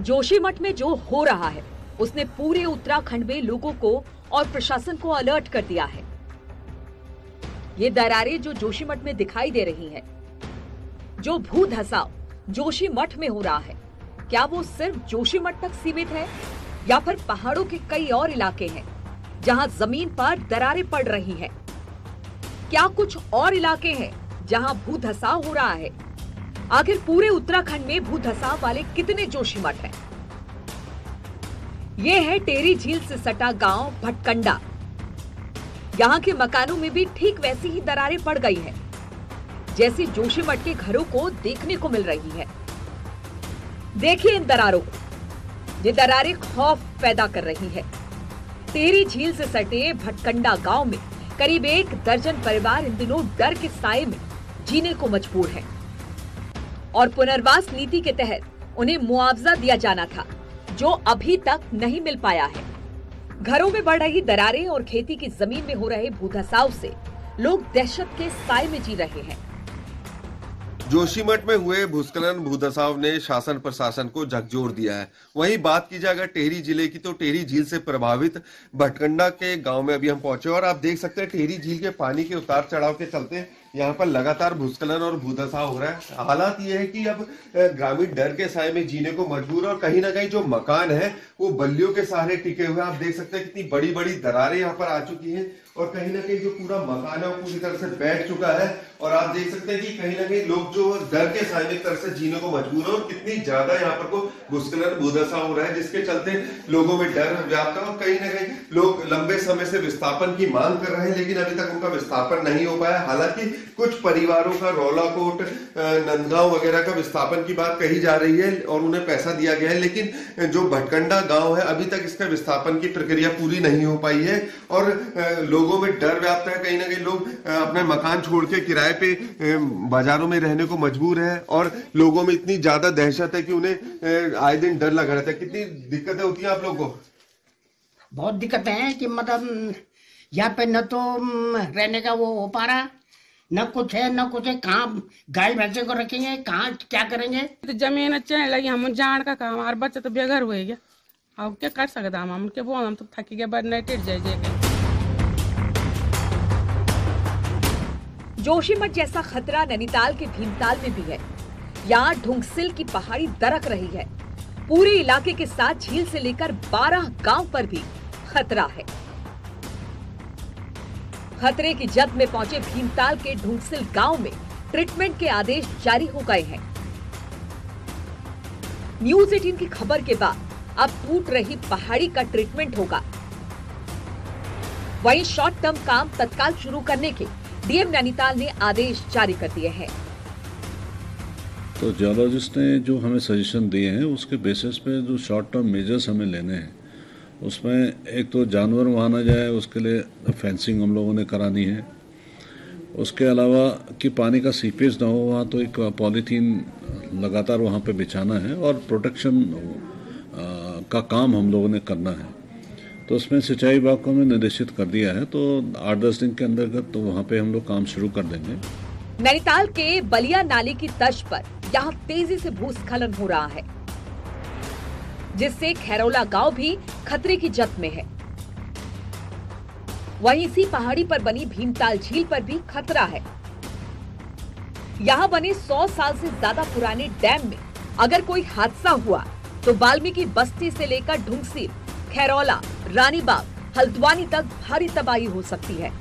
जोशीमठ में जो हो रहा है उसने पूरे उत्तराखंड में लोगों को और प्रशासन को अलर्ट कर दिया है। ये दरारें जो जोशीमठ में दिखाई दे रही हैं, जो भू धसाव जोशीमठ में हो रहा है, क्या वो सिर्फ जोशीमठ तक सीमित है या फिर पहाड़ों के कई और इलाके हैं जहां जमीन पर दरारें पड़ रही हैं? क्या कुछ और इलाके हैं जहां भू धसाव हो रहा है? आखिर पूरे उत्तराखंड में भू धसाव वाले कितने जोशीमठ हैं? ये है टेहरी झील से सटा गांव भटकंडा। यहां के मकानों में भी ठीक वैसी ही दरारें पड़ गई हैं जैसी जोशीमठ के घरों को देखने को मिल रही है। देखिए इन दरारों को, ये दरारें खौफ पैदा कर रही है। टेहरी झील से सटे भटकंडा गांव में करीब 1 दर्जन परिवार इन दिनों डर के साए में जीने को मजबूर है और पुनर्वास नीति के तहत उन्हें मुआवजा दिया जाना था जो अभी तक नहीं मिल पाया है। घरों में बढ़ रही दरारें और खेती की जमीन में हो रहे भूधसाव से लोग दहशत के साए में जी रहे हैं। जोशीमठ में हुए भूस्खलन भूधसाव ने शासन प्रशासन को झकझोर दिया है। वहीं बात की जाए अगर टेहरी जिले की, तो टेहरी झील से प्रभावित भटकंडा के गांव में अभी हम पहुंचे और आप देख सकते हैं टेहरी झील के पानी के उतार चढ़ाव के चलते यहाँ पर लगातार भूस्खलन और भूधसाव हो रहा है। हालात ये है कि अब ग्रामीण डर के साए में जीने को मजबूर है और कहीं ना कहीं जो मकान है वो बल्लियों के सहारे टिके हुए। आप देख सकते हैं कितनी बड़ी बड़ी दरारें यहाँ पर आ चुकी हैं और कहीं ना कहीं जो पूरा मकान है वो पूरी तरह से बैठ चुका है और आप देख सकते हैं कि कहीं ना कहीं लोग जो डर के साए में एक तरह से जीने को मजबूर है और कितनी ज्यादा यहाँ पर को भूस्खलन भूधसाव हो रहा है जिसके चलते लोगों में डर व्याप्त है और कहीं ना कहीं लोग लंबे समय से विस्थापन की मांग कर रहे हैं लेकिन अभी तक उनका विस्थापन नहीं हो पाया। हालांकि कुछ परिवारों का रौलाकोट, नंदगांव वगैरह का विस्थापन की बात कही जा रही है और उन्हें पैसा दिया गया है, लेकिन जो भटकंडा गांव है अभी तक इसका विस्थापन की प्रक्रिया पूरी नहीं हो पाई है और लोगों में डर व्याप्त है। कहीं ना कहीं लोग अपने मकान छोड़ के किराए पे बाजारों में रहने को मजबूर है और लोगों में इतनी ज्यादा दहशत है कि उन्हें आए दिन डर लगा रहता है। कितनी दिक्कतें होती हैं आप लोगों को? बहुत दिक्कतें हैं कि मतलब यहाँ पे न तो रहने का वो हो पा रहा, न कुछ है न कुछ है। कहाँ गाय भैंसे को रखेंगे, कहाँ क्या करेंगे? तो जमीन अच्छे लगी, हम जान का काम, हमारे बच्चे तो बेघर हुए गया। अब क्या कर सकता हम उनके बोल, हम तो थकी गए, बड़ नहीं टिट जाए। जोशीमठ जैसा खतरा नैनीताल के भीमताल में भी है। यहाँ ढुंगसिल की पहाड़ी दरक रही है। पूरे इलाके के साथ झील से लेकर 12 गांव पर भी खतरा है। खतरे की जद में पहुंचे भीमताल के ढुंगसिल गांव में ट्रीटमेंट के आदेश जारी हो गए हैं। न्यूज 18 की खबर के बाद अब टूट रही पहाड़ी का ट्रीटमेंट होगा। वहीं शॉर्ट टर्म काम तत्काल शुरू करने के डीएम नैनीताल ने आदेश जारी कर दिए हैं। तो जियोलॉजिस्ट ने जो हमें सजेशन दिए हैं उसके बेसिस पे जो शॉर्ट टर्म मेजर्स हमें लेने हैं उसमें एक तो जानवर वहाँ ना जाए उसके लिए फेंसिंग हम लोगों ने करानी है। उसके अलावा कि पानी का सीपेज ना हो वहाँ तो एक पॉलीथीन लगातार वहाँ पे बिछाना है और प्रोटेक्शन का काम हम लोगों ने करना है। तो उसमें सिंचाई विभाग को हमें निर्देशित कर दिया है, तो 8-10 दिन के अंतर्गत तो वहाँ पे हम लोग काम शुरू कर देंगे। नैनीताल के बलिया नाले की तर्ज पर यहाँ तेजी से भूस्खलन हो रहा है जिससे खैरोला गांव भी खतरे की जद में है। वहीं इसी पहाड़ी पर बनी भीमताल झील पर भी खतरा है। यहाँ बने 100 साल से ज्यादा पुराने डैम में अगर कोई हादसा हुआ तो वाल्मीकि बस्ती से लेकर ढुंगसिल, खैरोला, रानीबाग, हल्द्वानी तक भारी तबाही हो सकती है।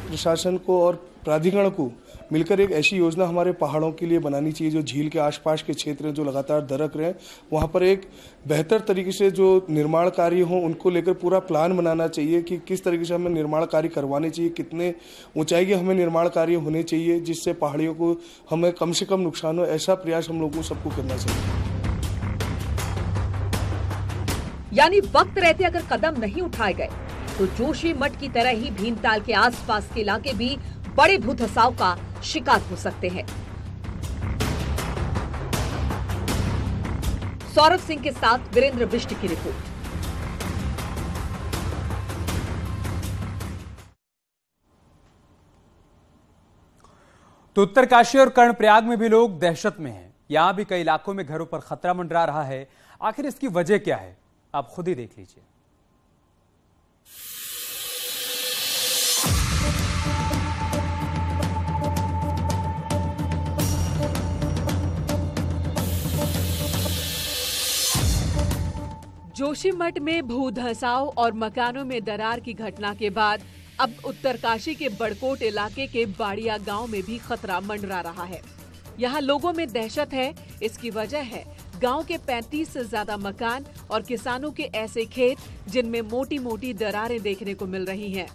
प्रशासन को और प्राधिकरण को मिलकर एक ऐसी योजना हमारे पहाड़ों के लिए बनानी चाहिए जो झील के आसपास के क्षेत्र जो लगातार दरक रहे हैं वहाँ पर एक बेहतर तरीके से जो निर्माण कार्य हो उनको लेकर पूरा प्लान बनाना चाहिए कि किस तरीके से हमें निर्माण कार्य करवाने चाहिए, कितने ऊंचाई के हमें निर्माण कार्य होने चाहिए जिससे पहाड़ियों को हमें कम से कम नुकसान हो। ऐसा प्रयास हम लोगों को सबको करना चाहिए। यानी वक्त रहते अगर कदम नहीं उठाए गए तो जोशीमठ की तरह ही भीमताल के आसपास के इलाके भी बड़े भूधसाव का शिकार हो सकते हैं। सौरभ सिंह के साथ वीरेंद्र बिष्ट की रिपोर्ट। तो उत्तरकाशी और कर्णप्रयाग में भी लोग दहशत में हैं। यहां भी कई इलाकों में घरों पर खतरा मंडरा रहा है। आखिर इसकी वजह क्या है, आप खुद ही देख लीजिए। जोशीमठ में भू धंसाव और मकानों में दरार की घटना के बाद अब उत्तरकाशी के बड़कोट इलाके के बाड़िया गांव में भी खतरा मंडरा रहा है। यहां लोगों में दहशत है। इसकी वजह है गांव के 35 से ज्यादा मकान और किसानों के ऐसे खेत जिनमें मोटी मोटी दरारें देखने को मिल रही हैं।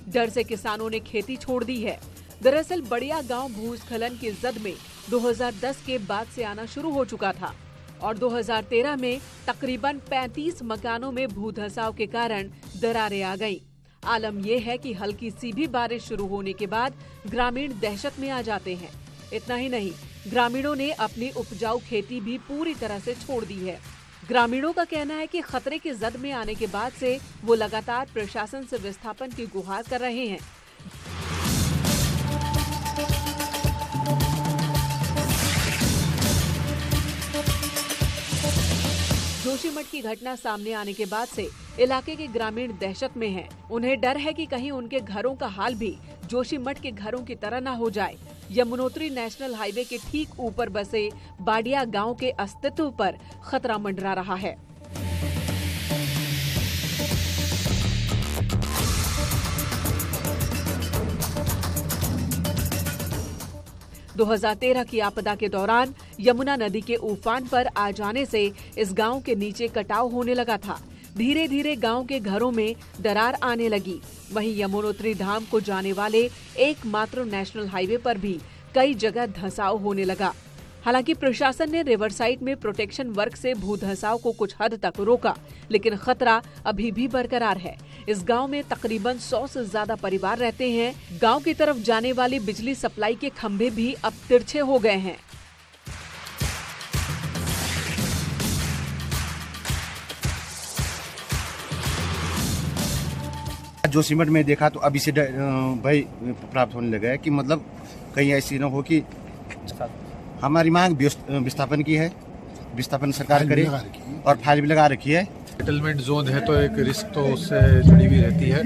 डर से किसानों ने खेती छोड़ दी है। दरअसल बड़िया गांव भूस्खलन की जद में 2010 के बाद से आना शुरू हो चुका था और 2013 में तकरीबन 35 मकानों में भूधंसाव के कारण दरारें आ गईं। आलम यह है कि हल्की सी भी बारिश शुरू होने के बाद ग्रामीण दहशत में आ जाते हैं। इतना ही नहीं, ग्रामीणों ने अपनी उपजाऊ खेती भी पूरी तरह से छोड़ दी है। ग्रामीणों का कहना है कि खतरे की जद में आने के बाद से वो लगातार प्रशासन से विस्थापन की गुहार कर रहे हैं। जोशीमठ की घटना सामने आने के बाद से इलाके के ग्रामीण दहशत में हैं। उन्हें डर है कि कहीं उनके घरों का हाल भी जोशीमठ के घरों की तरह न हो जाए। यमुनोत्री नेशनल हाईवे के ठीक ऊपर बसे बाड़िया गांव के अस्तित्व पर खतरा मंडरा रहा है। – 2013 की आपदा के दौरान यमुना नदी के उफान पर आ जाने से इस गांव के नीचे कटाव होने लगा था। धीरे धीरे गांव के घरों में दरार आने लगी। वहीं यमुनोत्री धाम को जाने वाले एकमात्र नेशनल हाईवे पर भी कई जगह धंसाव होने लगा। हालांकि प्रशासन ने रिवरसाइड में प्रोटेक्शन वर्क से भूधंसाव को कुछ हद तक रोका, लेकिन खतरा अभी भी बरकरार है। इस गांव में तकरीबन 100 से ज्यादा परिवार रहते हैं। गांव की तरफ जाने वाली बिजली सप्लाई के खंभे भी अब तिरछे हो गए हैं। जोशीमठ में देखा तो अभी से भय प्राप्त होने लगा है कि मतलब कहीं ऐसी न हो कि हमारी मांग विस्थापन की है, विस्थापन सरकार करे और फाइल भी लगा रखी है। सेटलमेंट जोन है तो एक रिस्क तो उससे जुड़ी हुई रहती है,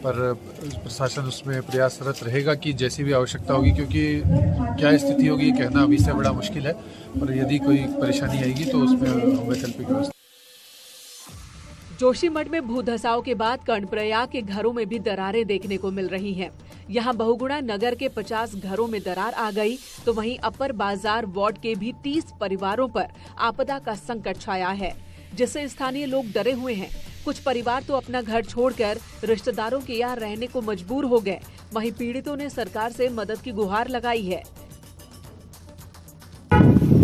पर प्रशासन उसमें प्रयासरत रहेगा कि जैसी भी आवश्यकता होगी, क्योंकि क्या स्थिति होगी कहना अभी से बड़ा मुश्किल है, पर यदि कोई परेशानी आएगी तो उसमें हम वैकल्पिक व्यवस्था। जोशीमठ में भूधंसाव के बाद कर्णप्रयाग के घरों में भी दरारें देखने को मिल रही हैं। यहां बहुगुणा नगर के 50 घरों में दरार आ गई, तो वहीं अपर बाजार वार्ड के भी 30 परिवारों पर आपदा का संकट छाया है, जिससे स्थानीय लोग डरे हुए हैं। कुछ परिवार तो अपना घर छोड़कर रिश्तेदारों के यहाँ रहने को मजबूर हो गए। वहीं पीड़ितों ने सरकार से मदद की गुहार लगाई है।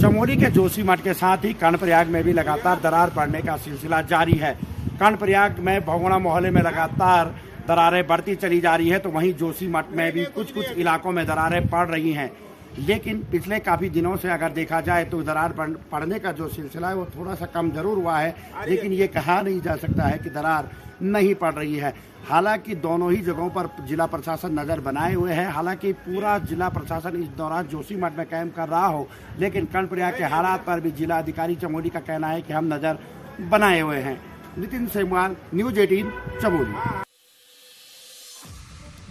चमोली के जोशीमठ के साथ ही कर्णप्रयाग में भी लगातार दरार पड़ने का सिलसिला जारी है। कर्णप्रयाग में बहुगुणा मोहल्ले में लगातार दरारें बढ़ती चली जा रही है, तो वहीं जोशीमठ में भी कुछ इलाकों में दरारें पड़ रही हैं। लेकिन पिछले काफी दिनों से अगर देखा जाए तो दरार पड़ने का जो सिलसिला है वो थोड़ा सा कम जरूर हुआ है, लेकिन ये कहा नहीं जा सकता है कि दरार नहीं पड़ रही है। हालांकि दोनों ही जगहों पर जिला प्रशासन नजर बनाए हुए है। हालांकि पूरा जिला प्रशासन इस दौरान जोशीमठ में कैंप कर रहा हो, लेकिन कर्णप्रयाग के हालात पर भी जिला अधिकारी चमोली का कहना है कि हम नजर बनाए हुए हैं। नितिन सेमवाल, न्यूज 18 चमोली।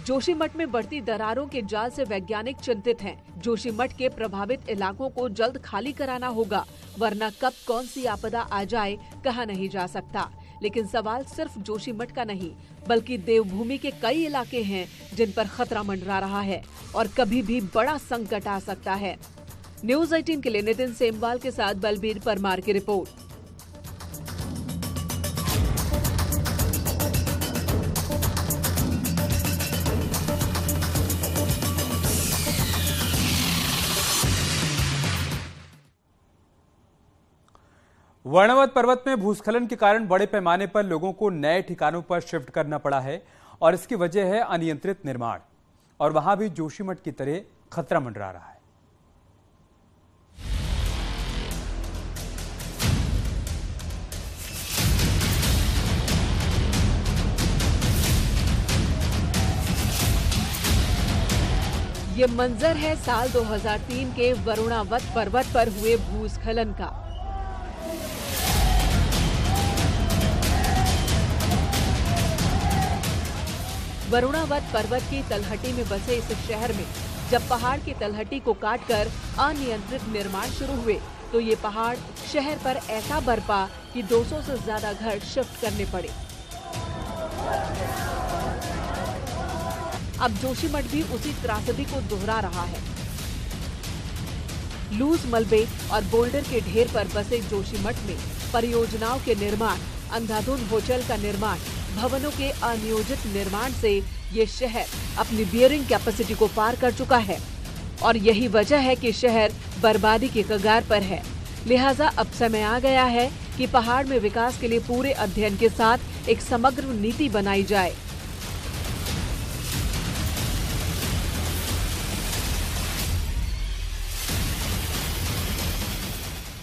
जोशीमठ में बढ़ती दरारों के जाल से वैज्ञानिक चिंतित हैं। जोशीमठ के प्रभावित इलाकों को जल्द खाली कराना होगा, वरना कब कौन सी आपदा आ जाए कहा नहीं जा सकता। लेकिन सवाल सिर्फ जोशीमठ का नहीं, बल्कि देवभूमि के कई इलाके हैं जिन पर खतरा मंडरा रहा है और कभी भी बड़ा संकट आ सकता है। न्यूज 18 के लिए नितिन सेमवाल के साथ बलबीर परमार की रिपोर्ट। वर्णवत पर्वत में भूस्खलन के कारण बड़े पैमाने पर लोगों को नए ठिकानों पर शिफ्ट करना पड़ा है और इसकी वजह है अनियंत्रित निर्माण, और वहां भी जोशीमठ की तरह खतरा मंडरा रहा है। ये मंजर है साल 2003 के वरुणावत पर्वत पर हुए भूस्खलन का। वरुणावत पर्वत की तलहटी में बसे इस शहर में जब पहाड़ की तलहटी को काटकर अनियंत्रित निर्माण शुरू हुए तो ये पहाड़ शहर पर ऐसा बरपा कि 200 से ज्यादा घर शिफ्ट करने पड़े। अब जोशीमठ भी उसी त्रासदी को दोहरा रहा है। लूज मलबे और बोल्डर के ढेर पर बसे जोशीमठ में परियोजनाओं के निर्माण, अंधाधुंध होटल का निर्माण, भवनों के अनियोजित निर्माण से ये शहर अपनी बियरिंग कैपेसिटी को पार कर चुका है और यही वजह है कि शहर बर्बादी के कगार पर है। लिहाजा अब समय आ गया है कि पहाड़ में विकास के लिए पूरे अध्ययन के साथ एक समग्र नीति बनाई जाए।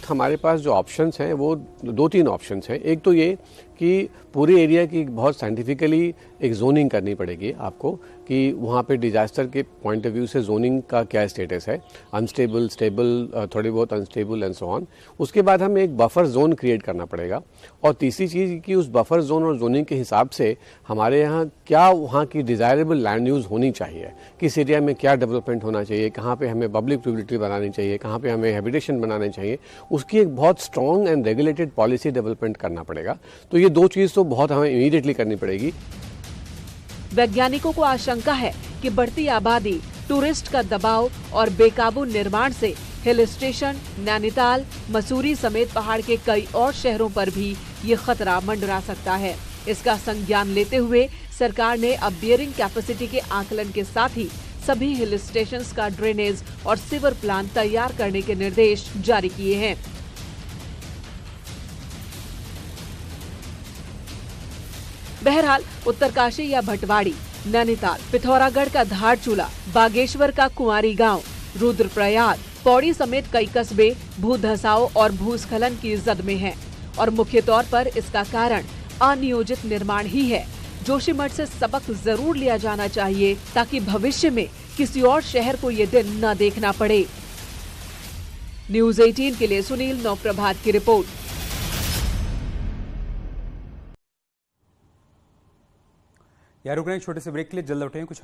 हमारे पास जो ऑप्शंस हैं वो 2-3 ऑप्शंस हैं। एक तो ये कि पूरे एरिया की बहुत साइंटिफिकली एक जोनिंग करनी पड़ेगी आपको कि वहाँ पे डिजास्टर के पॉइंट ऑफ व्यू से जोनिंग का क्या स्टेटस है, अनस्टेबल, स्टेबल, थोड़ी बहुत अनस्टेबल एंड सो ऑन। उसके बाद हमें एक बफर जोन क्रिएट करना पड़ेगा और तीसरी चीज़ कि उस बफर जोन और जोनिंग के हिसाब से हमारे यहाँ क्या वहाँ की डिज़ायरेबल लैंड यूज़ होनी चाहिए, किस एरिया में क्या डेवलपमेंट होना चाहिए, कहाँ पे हमें पब्लिक यूटिलिटी बनानी चाहिए, कहाँ पे हमें हैबिटेशन बनाने चाहिए, उसकी एक बहुत strong and regulated policy development करना पड़ेगा। तो ये 2 चीज़ तो बहुत हमें इमीडिएटली करनी पड़ेगी। वैज्ञानिकों को आशंका है कि बढ़ती आबादी, टूरिस्ट का दबाव और बेकाबू निर्माण से हिल स्टेशन, नैनीताल, मसूरी समेत पहाड़ के कई और शहरों पर भी ये खतरा मंडरा सकता है। इसका संज्ञान लेते हुए सरकार ने अब बियरिंग कैपेसिटी के आकलन के साथ ही सभी हिल स्टेशंस का ड्रेनेज और सीवर प्लान तैयार करने के निर्देश जारी किए हैं। बहरहाल उत्तरकाशी या भटवाड़ी, नैनीताल, पिथौरागढ़ का धारचूला, बागेश्वर का कुंवारी गांव, रुद्रप्रयाग, पौड़ी समेत कई कस्बे भूधसाव और भूस्खलन की जद में हैं और मुख्य तौर पर इसका कारण अनियोजित निर्माण ही है। जोशीमठ से सबक जरूर लिया जाना चाहिए ताकि भविष्य में किसी और शहर को ये दिन न देखना पड़े। न्यूज़ 18 के लिए सुनील नौप्रभात की रिपोर्ट। यार रुक रहे हैं छोटे से ब्रेक के लिए, जल्द लौटेंगे कुछ और